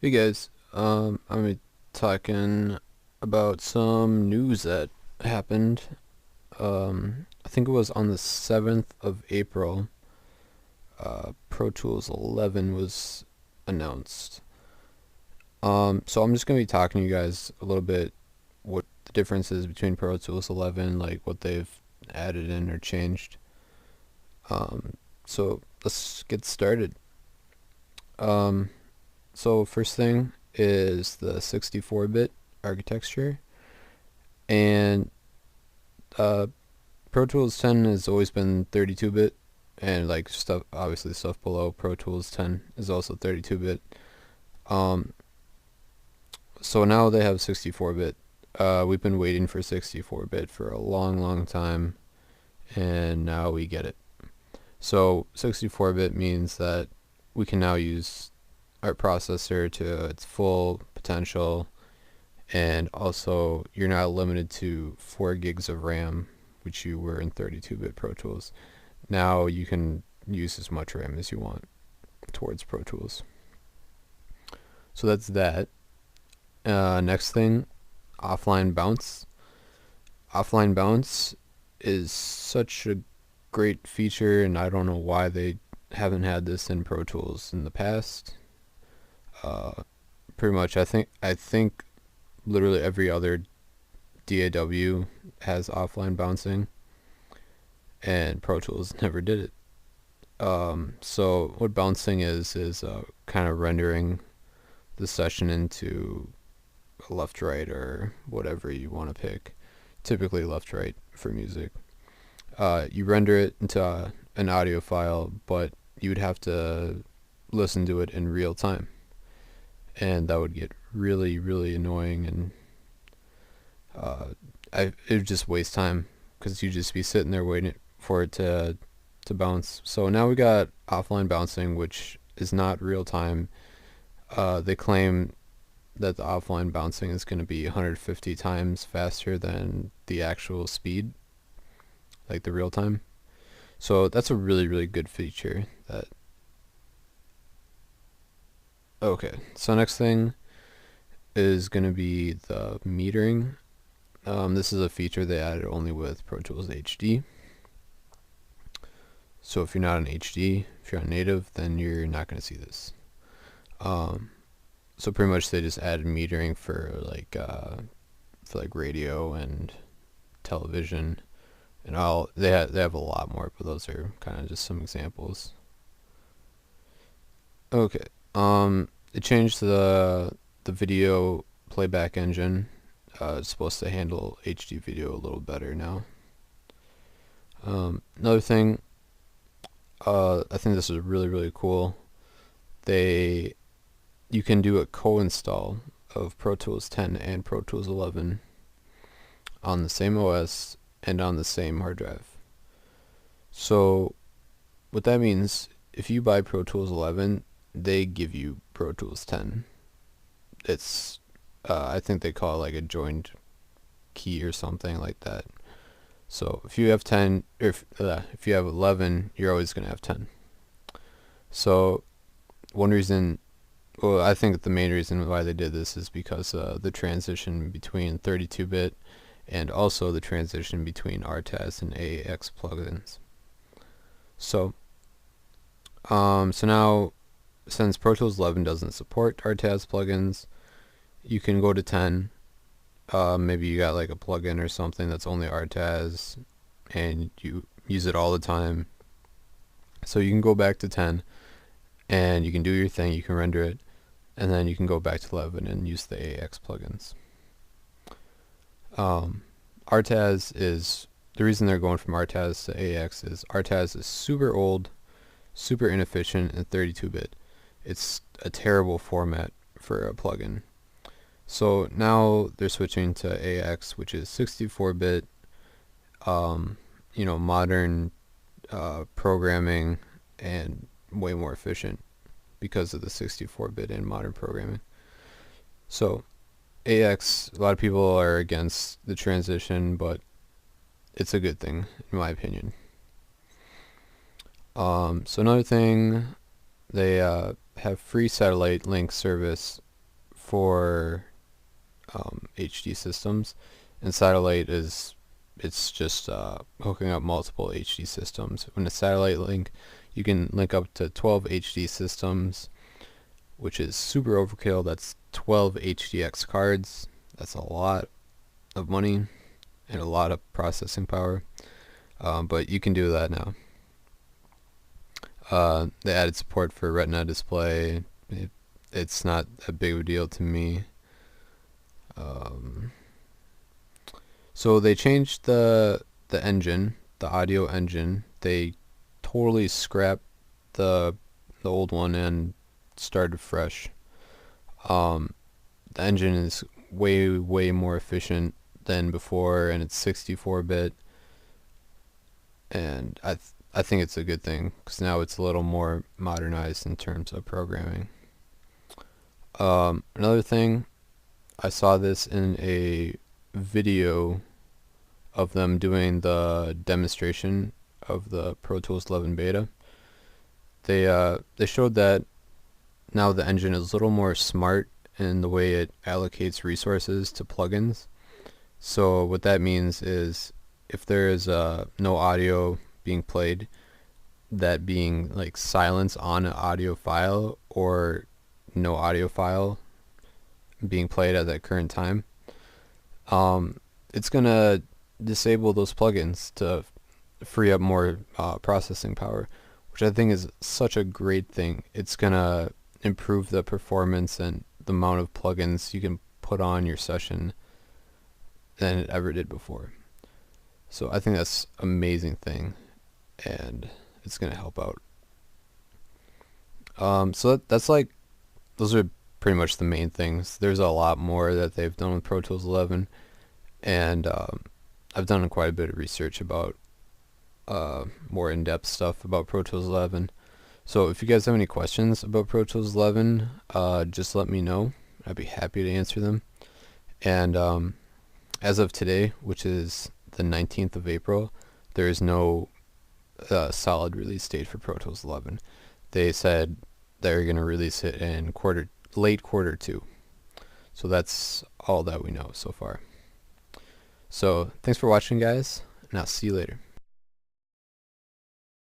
Hey guys, I'm gonna be talking about some news that happened. I think it was on the 7th of April. Pro Tools 11 was announced. So I'm just gonna be talking to you guys a little bit what the difference is between Pro Tools 11, like what they've added in or changed. So let's get started. Um, so first thing is the 64-bit architecture. And uh, Pro Tools 10 has always been 32-bit, and like stuff, obviously stuff below Pro Tools 10 is also 32-bit. Um, so now they have 64-bit. We've been waiting for 64-bit for a long, long time, and now we get it. So 64-bit means that we can now use our processor to its full potential, and also you're not limited to 4 gigs of RAM, which you were in 32-bit Pro Tools. Now you can use as much RAM as you want towards Pro Tools. So that's that. Next thing, offline bounce. Offline bounce is such a great feature, and I don't know why they haven't had this in Pro Tools in the past. Uh, Pretty much, I think literally every other DAW has offline bouncing, and Pro Tools never did it. So what bouncing is kind of rendering the session into a left right or whatever you want to pick. Typically left right for music. You render it into an audio file, but you would have to listen to it in real time, and that would get really really annoying, and uh, it would just waste time because you'd just be sitting there waiting for it to bounce. So now we got offline bouncing, which is not real time. They claim that the offline bouncing is going to be 150 times faster than the actual speed, like the real time. So that's a really really good feature. That okay. So next thing is going to be the metering. This is a feature they added only with Pro Tools HD. So if you're not an HD, if you're on native, then you're not going to see this. Um, so pretty much they just added metering for like radio and television, and all they have a lot more, but those are kind of just some examples. Okay. It changed the video playback engine. It's supposed to handle HD video a little better now. Another thing, I think this is really really cool. They You can do a co-install of Pro Tools 10 and Pro Tools 11 on the same OS and on the same hard drive. So what that means, if you buy Pro Tools 11, they give you Pro Tools 10. It's I think they call it like a joined key or something like that. So if you have 10, or if you have 11, you're always gonna have 10. So one reason, well, I think the main reason why they did this is because the transition between 32-bit and also the transition between RTAS and AAX plugins. So, so now, since Pro Tools 11 doesn't support RTAS plugins, you can go to 10. Maybe you got like a plugin or something that's only RTAS, and you use it all the time. So you can go back to 10, and you can do your thing. You can render it, and then you can go back to 11 and use the AAX plugins. RTAS is the reason they're going from RTAS to AAX is RTAS is super old, super inefficient, and 32-bit. It's a terrible format for a plugin. So now they're switching to AAX, which is 64-bit. Modern programming, and way more efficient because of the 64-bit and modern programming. So AX, a lot of people are against the transition, but it's a good thing in my opinion. So another thing, they have free satellite link service for HD systems, and satellite it's just hooking up multiple HD systems. When a satellite link, you can link up to 12 HD systems, which is super overkill. That's 12 HDX cards. That's a lot of money and a lot of processing power, but you can do that now. They added support for Retina display. It's not a big of a deal to me. So they changed the engine, the audio engine. They totally scrapped the old one and started fresh. The engine is way more efficient than before, and it's 64-bit, and I think it's a good thing because now it's a little more modernized in terms of programming. Another thing, I saw this in a video of them doing the demonstration of the Pro Tools 11 beta. They showed that now the engine is a little more smart in the way it allocates resources to plugins. So what that means is if there is no audio being played, that being like silence on an audio file or no audio file being played at that current time, it's gonna disable those plugins to free up more processing power, which I think is such a great thing. It's gonna improve the performance and the amount of plugins you can put on your session than it ever did before. So I think that's an amazing thing, and it's gonna help out. So that's like, those are pretty much the main things. There's a lot more that they've done with Pro Tools 11, and I've done quite a bit of research about more in-depth stuff about Pro Tools 11. So if you guys have any questions about Pro Tools 11, just let me know. I'd be happy to answer them. And as of today, which is the 19th of April, there is no solid release date for Pro Tools 11. They said they're going to release it in late quarter 2. So that's all that we know so far. So thanks for watching, guys, and I'll see you later.